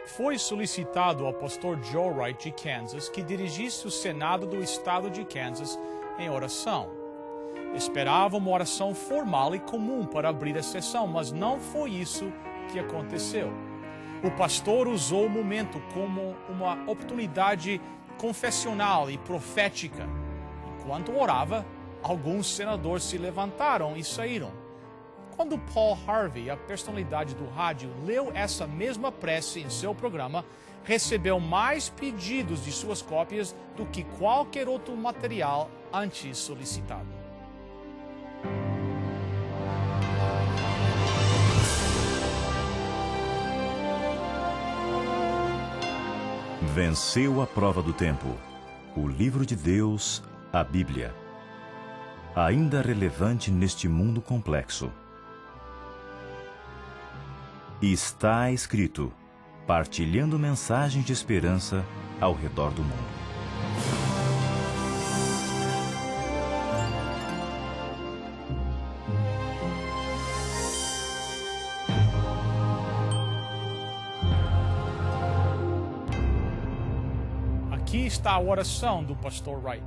Foi solicitado ao pastor Joe Wright de Kansas que dirigisse o Senado do estado de Kansas em oração. Esperava uma oração formal e comum para abrir a sessão, mas não foi isso que aconteceu. O pastor usou o momento como uma oportunidade confessional e profética. Enquanto orava, alguns senadores se levantaram e saíram. Quando Paul Harvey, a personalidade do rádio, leu essa mesma prece em seu programa, recebeu mais pedidos de suas cópias do que qualquer outro material antes solicitado. Venceu a prova do tempo. O livro de Deus, a Bíblia. Ainda relevante neste mundo complexo. Está escrito, partilhando mensagens de esperança ao redor do mundo. Aqui está a oração do pastor Wright.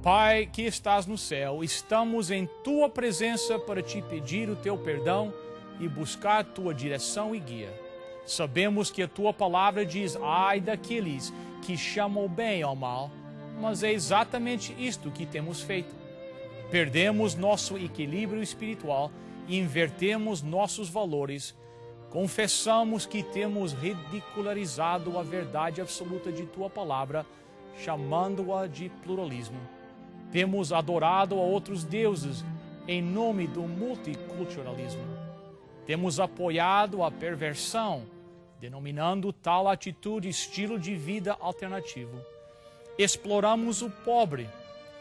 Pai que estás no céu, estamos em tua presença para te pedir o teu perdão e buscar tua direção e guia. Sabemos que a tua palavra diz, ai daqueles que chamam o bem ao mal, mas é exatamente isto que temos feito. Perdemos nosso equilíbrio espiritual e invertemos nossos valores. Confessamos que temos ridicularizado a verdade absoluta de tua palavra, chamando-a de pluralismo. Temos adorado a outros deuses em nome do multiculturalismo. Temos apoiado a perversão, denominando tal atitude estilo de vida alternativo. Exploramos o pobre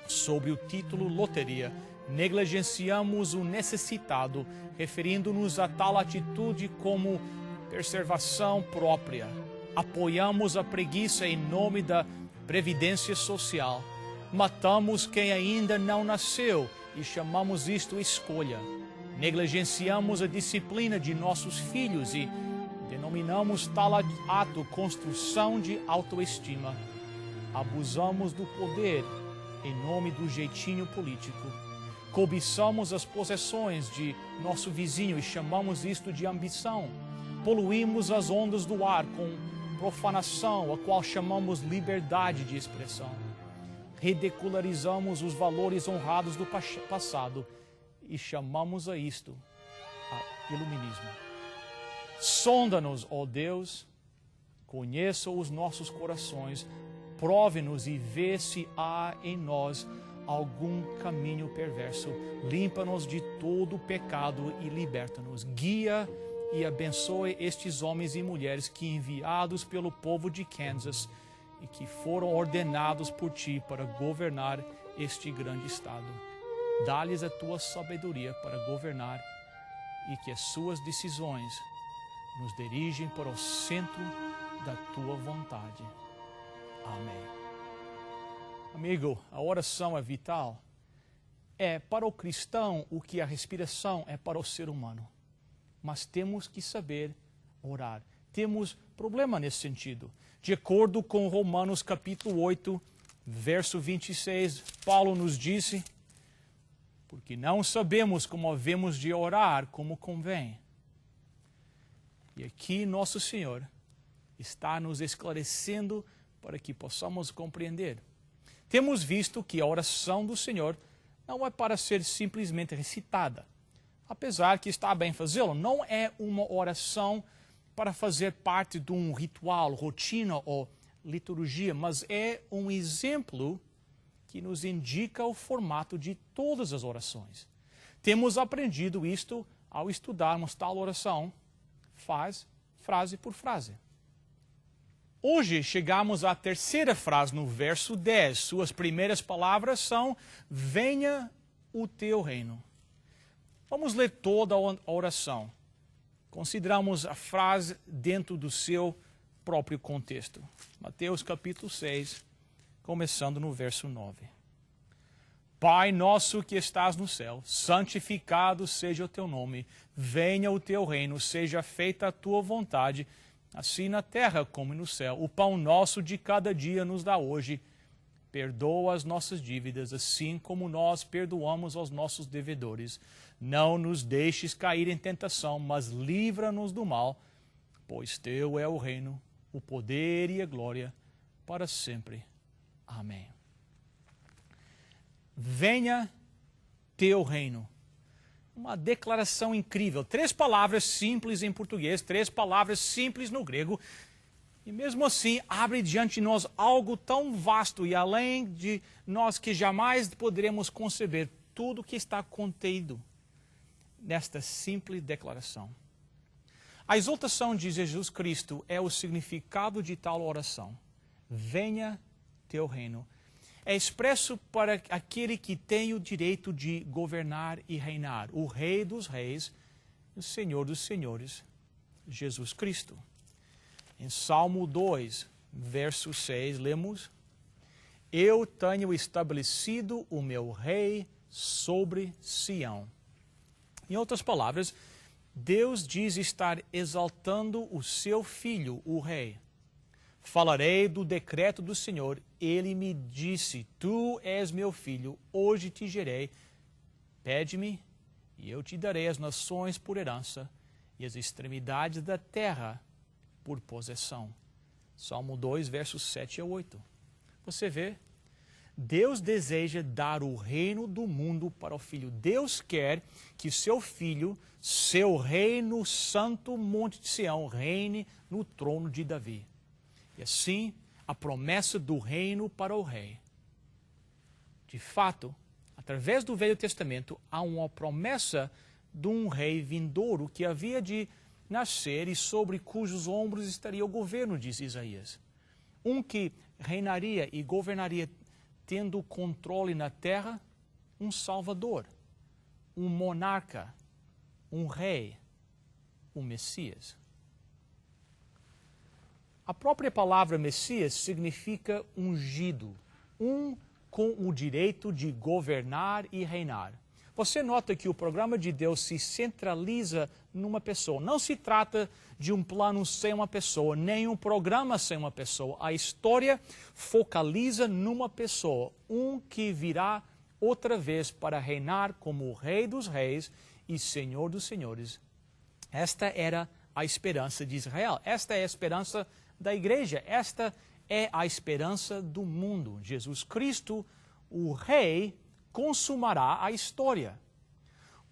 sob o título loteria. Negligenciamos o necessitado, referindo-nos a tal atitude como preservação própria. Apoiamos a preguiça em nome da previdência social. Matamos quem ainda não nasceu e chamamos isto escolha. Negligenciamos a disciplina de nossos filhos e denominamos tal ato construção de autoestima. Abusamos do poder em nome do jeitinho político. Cobiçamos as possessões de nosso vizinho e chamamos isto de ambição. Poluímos as ondas do ar com profanação, a qual chamamos liberdade de expressão. Ridicularizamos os valores honrados do passado e chamamos a isto a iluminismo. Sonda-nos, ó Deus, conheça os nossos corações, prove-nos e vê se há em nós algum caminho perverso. Limpa-nos de todo pecado e liberta-nos. Guia e abençoe estes homens e mulheres que, enviados pelo povo de Kansas e que foram ordenados por ti para governar este grande estado. Dá-lhes a tua sabedoria para governar e que as suas decisões nos dirigem para o centro da tua vontade. Amém. Amigo, a oração é vital. É para o cristão o que a respiração é para o ser humano. Mas temos que saber orar. Temos problema nesse sentido. De acordo com Romanos capítulo 8, verso 26, Paulo nos disse, porque não sabemos como havemos de orar como convém. E aqui nosso Senhor está nos esclarecendo para que possamos compreender. Temos visto que a oração do Senhor não é para ser simplesmente recitada. Apesar que está bem fazê-lo, não é uma oração para fazer parte de um ritual, rotina ou liturgia, mas é um exemplo que nos indica o formato de todas as orações. Temos aprendido isto ao estudarmos tal oração, frase por frase. Hoje chegamos à terceira frase no verso 10. Suas primeiras palavras são, venha o teu reino. Vamos ler toda a oração. Consideramos a frase dentro do seu próprio contexto. Mateus capítulo 6, começando no verso 9. Pai nosso que estás no céu, santificado seja o teu nome. Venha o teu reino, seja feita a tua vontade, assim na terra como no céu. O pão nosso de cada dia nos dá hoje. Perdoa as nossas dívidas, assim como nós perdoamos aos nossos devedores. Não nos deixes cair em tentação, mas livra-nos do mal, pois teu é o reino, o poder e a glória para sempre. Amém. Venha teu reino. Uma declaração incrível. 3 palavras simples em português, 3 palavras simples no grego. E mesmo assim, abre diante de nós algo tão vasto e além de nós que jamais poderemos conceber tudo que está contido nesta simples declaração. A exaltação de Jesus Cristo é o significado de tal oração. Venha teu reino. É expresso para aquele que tem o direito de governar e reinar, o Rei dos Reis, o Senhor dos Senhores, Jesus Cristo. Em Salmo 2, verso 6, lemos: Eu tenho estabelecido o meu rei sobre Sião. Em outras palavras, Deus diz estar exaltando o seu filho, o rei. Falarei do decreto do Senhor. Ele me disse, tu és meu filho, hoje te gerei. Pede-me, e eu te darei as nações por herança, e as extremidades da terra por possessão. Salmo 2, versos 7 a 8. Você vê? Deus deseja dar o reino do mundo para o Filho. Deus quer que seu Filho, seu rei no santo monte de Sião, reine no trono de Davi. E assim, a promessa do reino para o rei. De fato, através do Velho Testamento, há uma promessa de um rei vindouro que havia de nascer e sobre cujos ombros estaria o governo, diz Isaías. Um que reinaria e governaria tendo controle na terra, um salvador, um monarca, um rei, um Messias. A própria palavra Messias significa ungido, um com o direito de governar e reinar. Você nota que o programa de Deus se centraliza numa pessoa. Não se trata de um plano sem uma pessoa, nem um programa sem uma pessoa. A história focaliza numa pessoa, um que virá outra vez para reinar como o Rei dos Reis e Senhor dos Senhores. Esta era a esperança de Israel. Esta é a esperança da igreja. Esta é a esperança do mundo. Jesus Cristo, o Rei, consumará a história.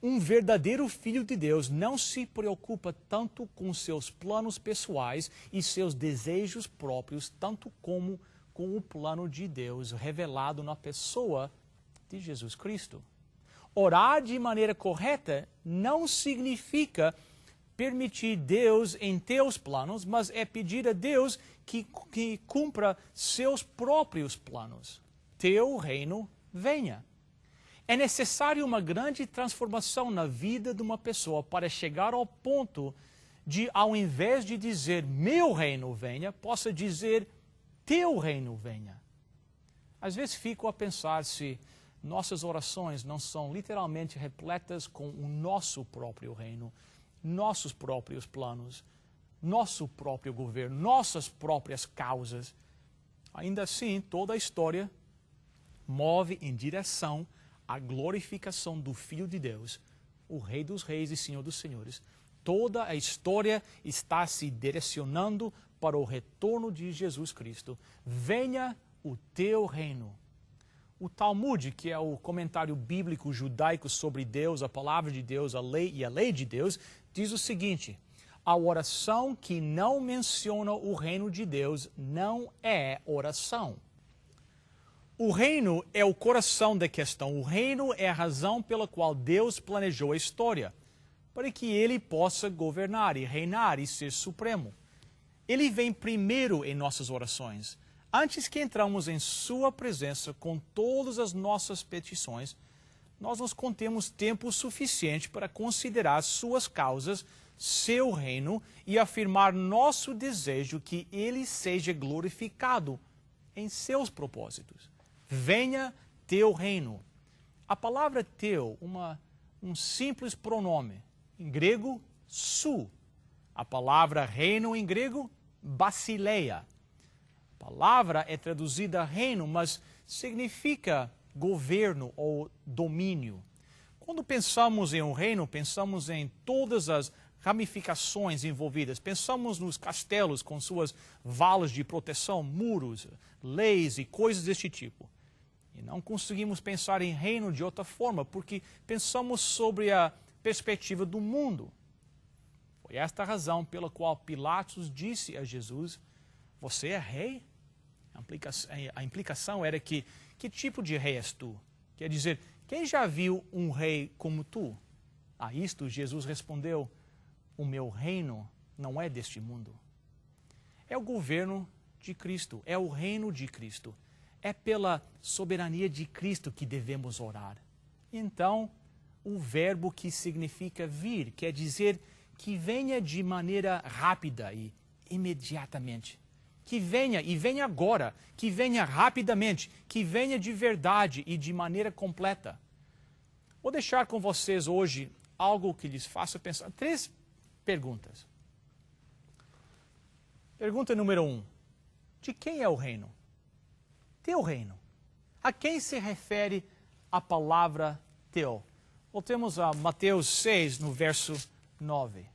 Um verdadeiro filho de Deus não se preocupa tanto com seus planos pessoais e seus desejos próprios, tanto como com o plano de Deus revelado na pessoa de Jesus Cristo. Orar de maneira correta não significa permitir Deus em teus planos, mas é pedir a Deus que cumpra seus próprios planos. Teu reino venha. É necessário uma grande transformação na vida de uma pessoa para chegar ao ponto de, ao invés de dizer meu reino venha, possa dizer teu reino venha. Às vezes fico a pensar se nossas orações não são literalmente repletas com o nosso próprio reino, nossos próprios planos, nosso próprio governo, nossas próprias causas. Ainda assim, toda a história move em direção à glorificação do Filho de Deus, o Rei dos Reis e Senhor dos Senhores. Toda a história está se direcionando para o retorno de Jesus Cristo. Venha o teu reino. O Talmud, que é o comentário bíblico judaico sobre Deus, a palavra de Deus, a lei e a lei de Deus, diz o seguinte: a oração que não menciona o reino de Deus não é oração. O reino é o coração da questão. O reino é a razão pela qual Deus planejou a história, para que ele possa governar e reinar e ser supremo. Ele vem primeiro em nossas orações. Antes que entramos em sua presença com todas as nossas petições, nós nos contemos tempo suficiente para considerar suas causas, seu reino e afirmar nosso desejo que ele seja glorificado em seus propósitos. Venha teu reino. A palavra teu, um simples pronome, em grego, su, A palavra reino em grego, basileia. A palavra é traduzida reino, mas significa governo ou domínio. Quando pensamos em um reino, pensamos em todas as ramificações envolvidas. Pensamos nos castelos com suas valas de proteção, muros, leis e coisas deste tipo. E não conseguimos pensar em reino de outra forma, porque pensamos sobre a perspectiva do mundo. Foi esta a razão pela qual Pilatos disse a Jesus, você é rei? A implicação era que tipo de rei és tu? Quer dizer, quem já viu um rei como tu? A isto Jesus respondeu, o meu reino não é deste mundo. É o governo de Cristo, é o reino de Cristo. É pela soberania de Cristo que devemos orar. Então, o verbo que significa vir, quer dizer que venha de maneira rápida e imediatamente. Que venha e venha agora, que venha rapidamente, que venha de verdade e de maneira completa. Vou deixar com vocês hoje algo que lhes faça pensar. 3 perguntas. Pergunta número 1. De quem é o reino? Teu reino. A quem se refere a palavra teu? Voltemos a Mateus 6, no verso 9.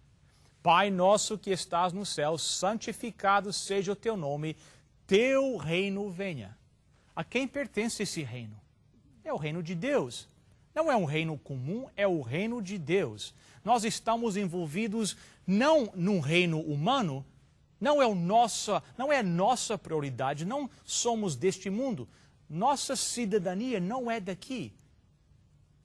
Pai nosso que estás no céu, santificado seja o teu nome, teu reino venha. A quem pertence esse reino? É o reino de Deus. Não é um reino comum, é o reino de Deus. Nós estamos envolvidos não num reino humano, não é nossa prioridade, não somos deste mundo. Nossa cidadania não é daqui.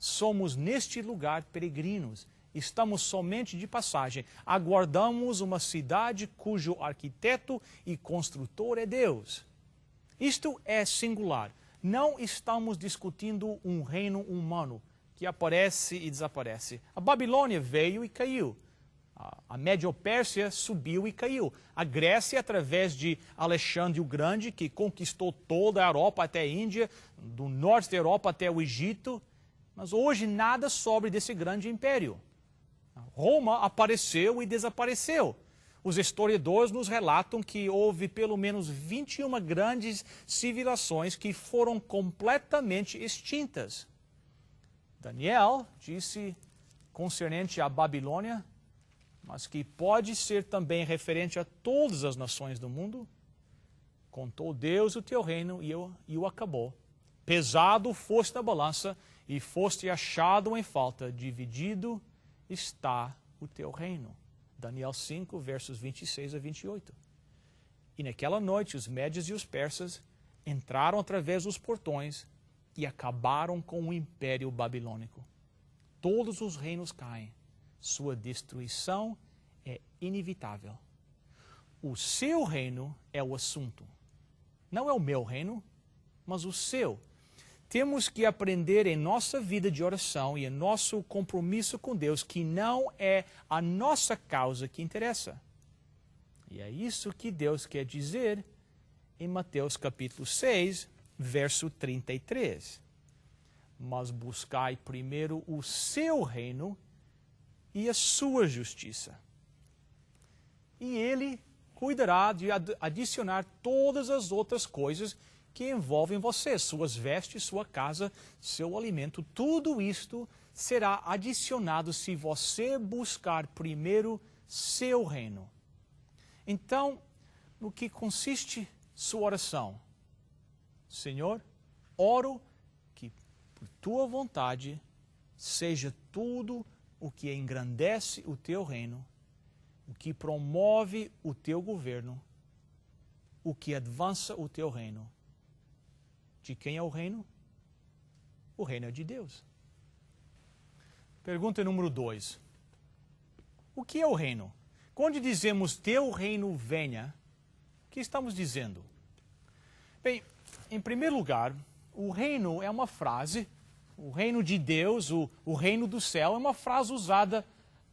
Somos neste lugar peregrinos. Estamos somente de passagem. Aguardamos uma cidade cujo arquiteto e construtor é Deus. Isto é singular. Não estamos discutindo um reino humano que aparece e desaparece. A Babilônia veio e caiu. A Médio-Pérsia subiu e caiu. A Grécia, através de Alexandre o Grande, que conquistou toda a Europa até a Índia, do norte da Europa até o Egito. Mas hoje nada sobra desse grande império. Roma apareceu e desapareceu. Os historiadores nos relatam que houve pelo menos 21 grandes civilizações que foram completamente extintas. Daniel disse concernente à Babilônia, mas que pode ser também referente a todas as nações do mundo. Contou Deus o teu reino e o acabou. Pesado foste na balança e foste achado em falta, dividido está o teu reino. Daniel 5, versos 26 a 28. E naquela noite os médios e os persas entraram através dos portões e acabaram com o império babilônico. Todos os reinos caem. Sua destruição é inevitável. O seu reino é o assunto. Não é o meu reino, mas o seu. Temos que aprender em nossa vida de oração e em nosso compromisso com Deus que não é a nossa causa que interessa. E é isso que Deus quer dizer em Mateus capítulo 6, verso 33. Mas buscai primeiro o seu reino e a sua justiça. E ele cuidará de adicionar todas as outras coisas que envolvem você, suas vestes, sua casa, seu alimento. Tudo isto será adicionado se você buscar primeiro seu reino. Então, no que consiste sua oração? Senhor, oro que por tua vontade seja tudo o que engrandece o teu reino, o que promove o teu governo, o que avança o teu reino. De quem é o reino? O reino é de Deus. Pergunta número 2. O que é o reino? Quando dizemos teu reino venha, o que estamos dizendo? Bem, em primeiro lugar, o reino é uma frase, o reino de Deus, o reino do céu, é uma frase usada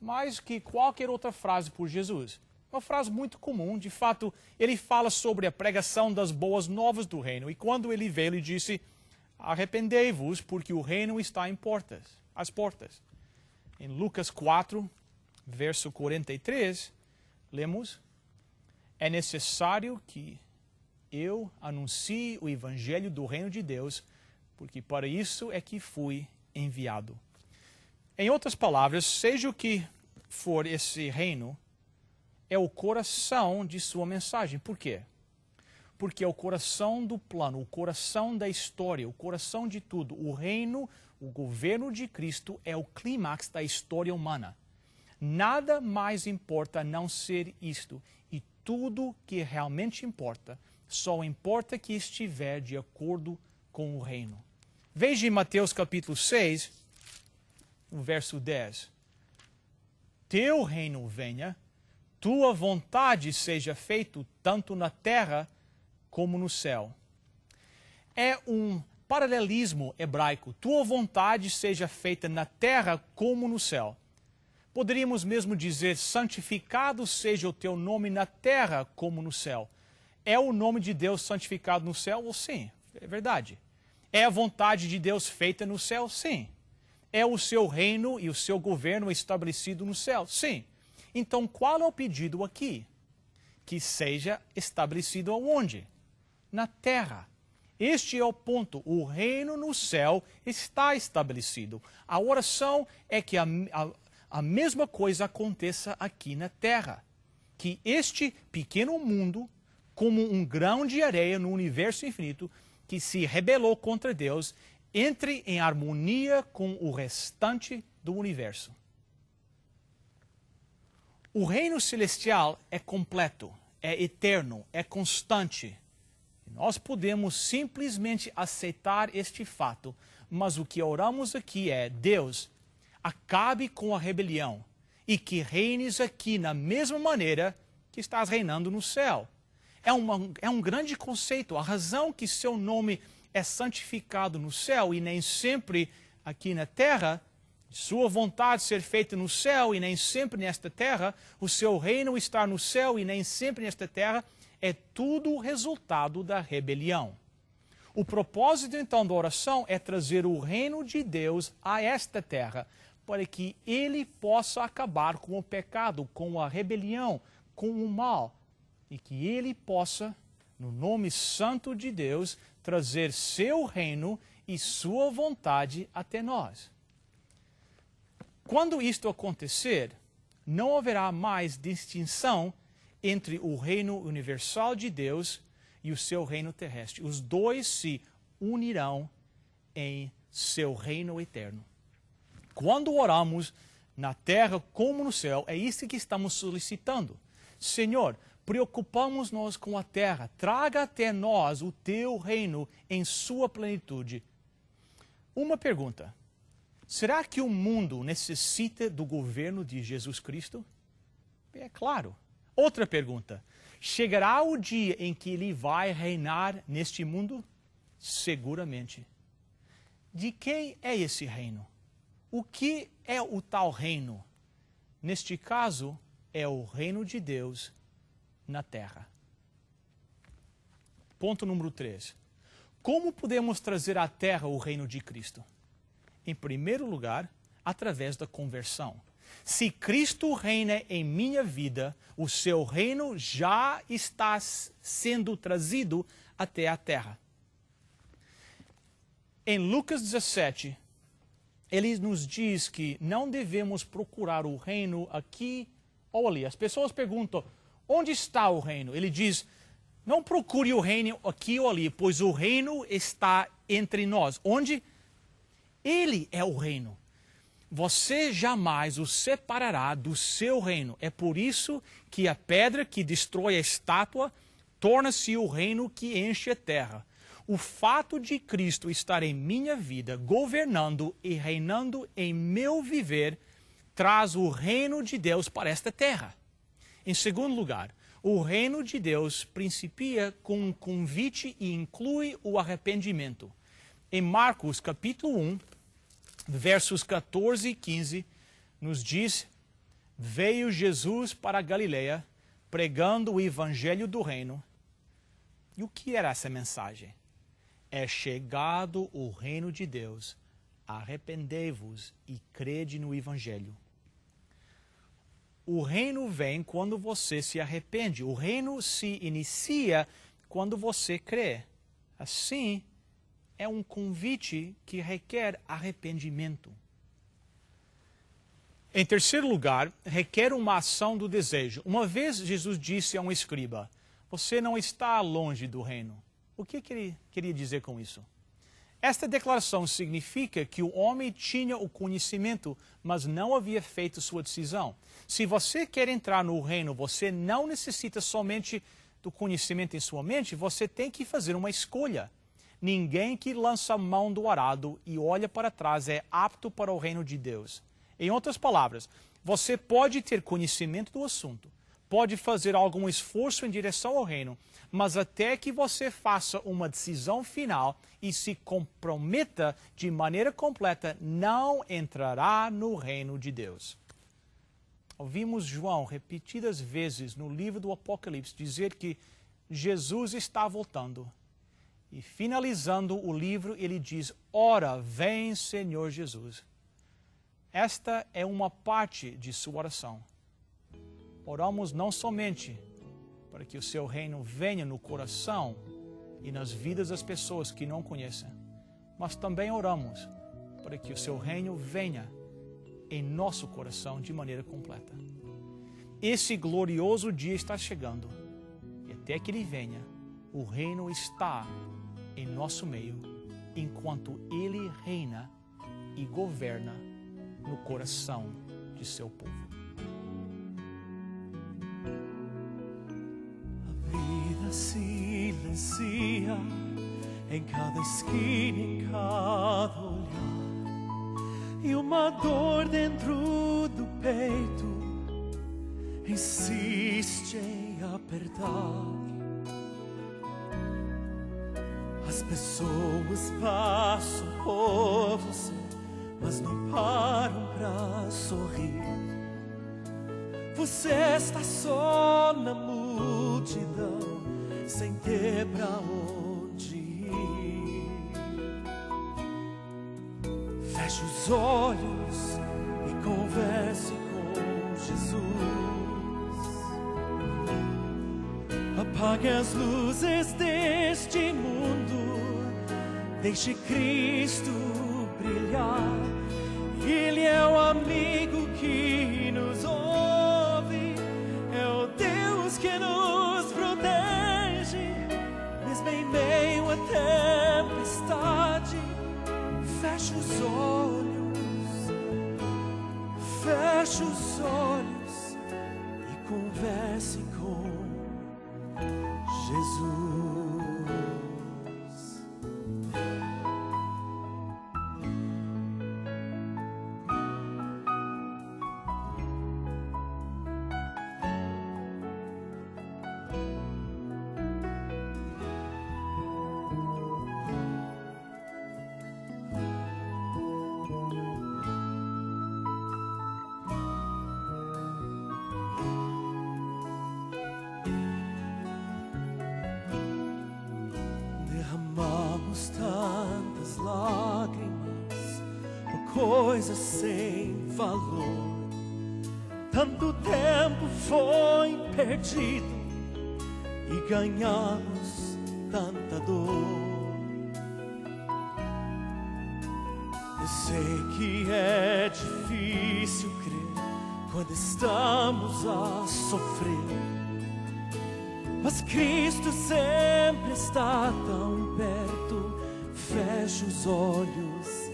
mais que qualquer outra frase por Jesus. Uma frase muito comum, de fato, ele fala sobre a pregação das boas novas do reino. E quando ele veio, ele disse, arrependei-vos, porque o reino está às portas. Em Lucas 4, verso 43, lemos, é necessário que eu anuncie o evangelho do reino de Deus, porque para isso é que fui enviado. Em outras palavras, seja o que for esse reino, é o coração de sua mensagem. Por quê? Porque é o coração do plano, o coração da história, o coração de tudo. O reino, o governo de Cristo é o clímax da história humana. Nada mais importa a não ser isto. E tudo que realmente importa, só importa que estiver de acordo com o reino. Veja em Mateus capítulo 6, o verso 10. Teu reino venha, tua vontade seja feita tanto na terra como no céu. É um paralelismo hebraico. Tua vontade seja feita na terra como no céu. Poderíamos mesmo dizer, santificado seja o teu nome na terra como no céu. É o nome de Deus santificado no céu? Sim, é verdade. É a vontade de Deus feita no céu? Sim. É o seu reino e o seu governo estabelecido no céu? Sim. Então, qual é o pedido aqui? Que seja estabelecido aonde? Na terra. Este é o ponto. O reino no céu está estabelecido. A oração é que a mesma coisa aconteça aqui na terra. Que este pequeno mundo, como um grão de areia no universo infinito, que se rebelou contra Deus, entre em harmonia com o restante do universo. O reino celestial é completo, é eterno, é constante. Nós podemos simplesmente aceitar este fato, mas o que oramos aqui é: Deus, acabe com a rebelião e que reines aqui na mesma maneira que estás reinando no céu. É um grande conceito. A razão que seu nome é santificado no céu e nem sempre aqui na terra, sua vontade ser feita no céu e nem sempre nesta terra, o seu reino estar no céu e nem sempre nesta terra, é tudo resultado da rebelião. O propósito, então, da oração é trazer o reino de Deus a esta terra, para que ele possa acabar com o pecado, com a rebelião, com o mal, e que ele possa, no nome santo de Deus, trazer seu reino e sua vontade até nós. Quando isto acontecer, não haverá mais distinção entre o reino universal de Deus e o seu reino terrestre. Os dois se unirão em seu reino eterno. Quando oramos na terra como no céu, é isso que estamos solicitando. Senhor, preocupamos-nos com a terra, traga até nós o teu reino em sua plenitude. Uma pergunta: será que o mundo necessita do governo de Jesus Cristo? É claro. Outra pergunta: chegará o dia em que ele vai reinar neste mundo? Seguramente. De quem é esse reino? O que é o tal reino? Neste caso, é o reino de Deus na terra. Ponto número 3. Como podemos trazer à terra o reino de Cristo? Em primeiro lugar, através da conversão. Se Cristo reina em minha vida, o seu reino já está sendo trazido até a terra. Em Lucas 17, ele nos diz que não devemos procurar o reino aqui ou ali. As pessoas perguntam: onde está o reino? Ele diz: não procure o reino aqui ou ali, pois o reino está entre nós. Onde? Ele é o reino. Você jamais o separará do seu reino. É por isso que a pedra que destrói a estátua torna-se o reino que enche a terra. O fato de Cristo estar em minha vida, governando e reinando em meu viver, traz o reino de Deus para esta terra. Em segundo lugar, o reino de Deus principia com um convite e inclui o arrependimento. Em Marcos capítulo 1, versos 14 e 15, nos diz: veio Jesus para a Galileia, pregando o evangelho do reino. E o que era essa mensagem? É chegado o reino de Deus, arrependei-vos e crede no evangelho. O reino vem quando você se arrepende. O reino se inicia quando você crê. Assim, é um convite que requer arrependimento. Em terceiro lugar, requer uma ação do desejo. Uma vez Jesus disse a um escriba: você não está longe do reino. O que ele queria dizer com isso? Esta declaração significa que o homem tinha o conhecimento, mas não havia feito sua decisão. Se você quer entrar no reino, você não necessita somente do conhecimento em sua mente, você tem que fazer uma escolha. Ninguém que lança a mão do arado e olha para trás é apto para o reino de Deus. Em outras palavras, você pode ter conhecimento do assunto, pode fazer algum esforço em direção ao reino, mas até que você faça uma decisão final e se comprometa de maneira completa, não entrará no reino de Deus. Ouvimos João repetidas vezes no livro do Apocalipse dizer que Jesus está voltando. E finalizando o livro, ele diz: ora, vem Senhor Jesus. Esta é uma parte de sua oração. Oramos não somente para que o seu reino venha no coração e nas vidas das pessoas que não conhecem, mas também oramos para que o seu reino venha em nosso coração de maneira completa. Esse glorioso dia está chegando e até que ele venha, o reino está em nosso meio, enquanto ele reina e governa no coração de seu povo. Silencia em cada esquina, em cada olhar, e uma dor dentro do peito insiste em apertar. As pessoas passam por você, mas não param pra sorrir. Você está só na multidão, sem ter pra onde ir. Feche os olhos e converse com Jesus. Apague as luzes deste mundo, deixe Cristo brilhar. Ele é o amigo que nos ouve, é o Deus que nos protege, mesmo em meio à tempestade. Feche os olhos e converse com Jesus. Tantas lágrimas por coisas sem valor, tanto tempo foi perdido e ganhamos tanta dor. Eu sei que é difícil crer quando estamos a sofrer, mas Cristo sempre está tão perto. Feche os olhos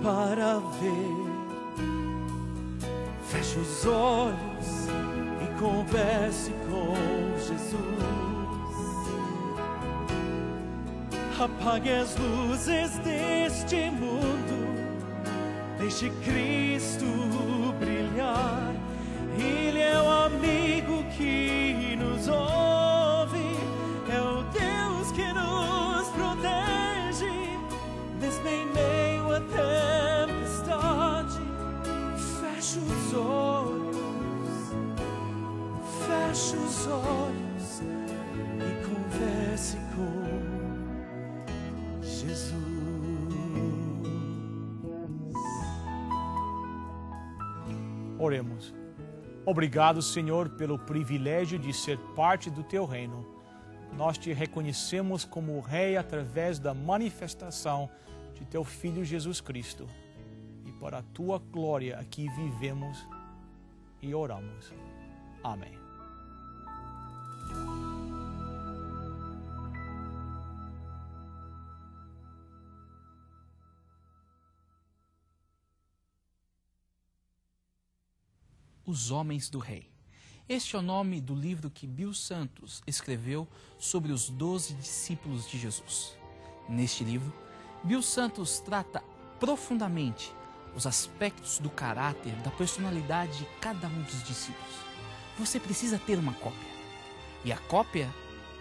para ver. Feche os olhos e converse com Jesus. Apague as luzes deste mundo, deixe Cristo brilhar. Ele é o amigo que nos ouve, é o Deus que nos protege, mesmo em meio à tempestade. Feche os olhos e converse com Jesus. Oremos. Obrigado, Senhor, pelo privilégio de ser parte do Teu reino. Nós Te reconhecemos como Rei através da manifestação de Teu Filho Jesus Cristo. E para a Tua glória aqui vivemos e oramos. Amém. Os Homens do Rei. Este é o nome do livro que Bill Santos escreveu sobre os 12 discípulos de Jesus. Neste livro, Bill Santos trata profundamente os aspectos do caráter, da personalidade de cada um dos discípulos. Você precisa ter uma cópia. E a cópia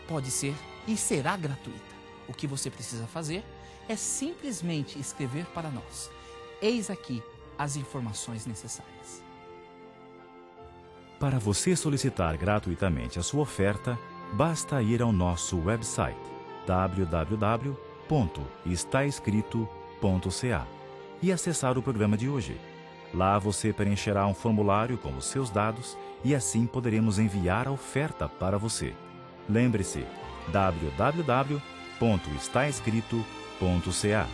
pode ser e será gratuita. O que você precisa fazer é simplesmente escrever para nós. Eis aqui as informações necessárias. Para você solicitar gratuitamente a sua oferta, basta ir ao nosso website www.estaescrito.ca e acessar o programa de hoje. Lá você preencherá um formulário com os seus dados e assim poderemos enviar a oferta para você. Lembre-se, www.estaescrito.ca.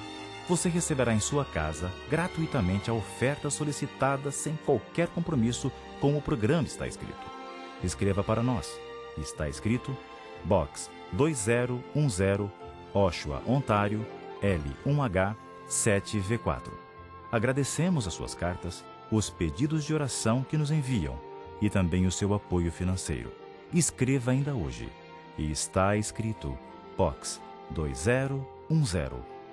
Você receberá em sua casa gratuitamente a oferta solicitada sem qualquer compromisso com o programa Está Escrito. Escreva para nós. Está Escrito, Box 2010, Oshawa, Ontário, L1H 7V4. Agradecemos as suas cartas, os pedidos de oração que nos enviam e também o seu apoio financeiro. Escreva ainda hoje. Está Escrito, Box 2010,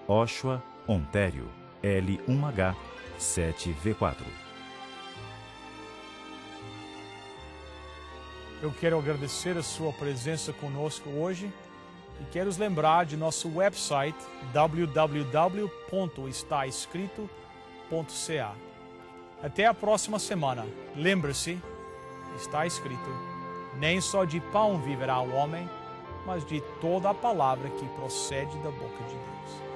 Oshawa, Ontário, L1H 7V4. Eu quero agradecer a sua presença conosco hoje e quero os lembrar de nosso website www.estaescrito.ca. Até a próxima semana. Lembre-se, está escrito: nem só de pão viverá o homem, mas de toda a palavra que procede da boca de Deus.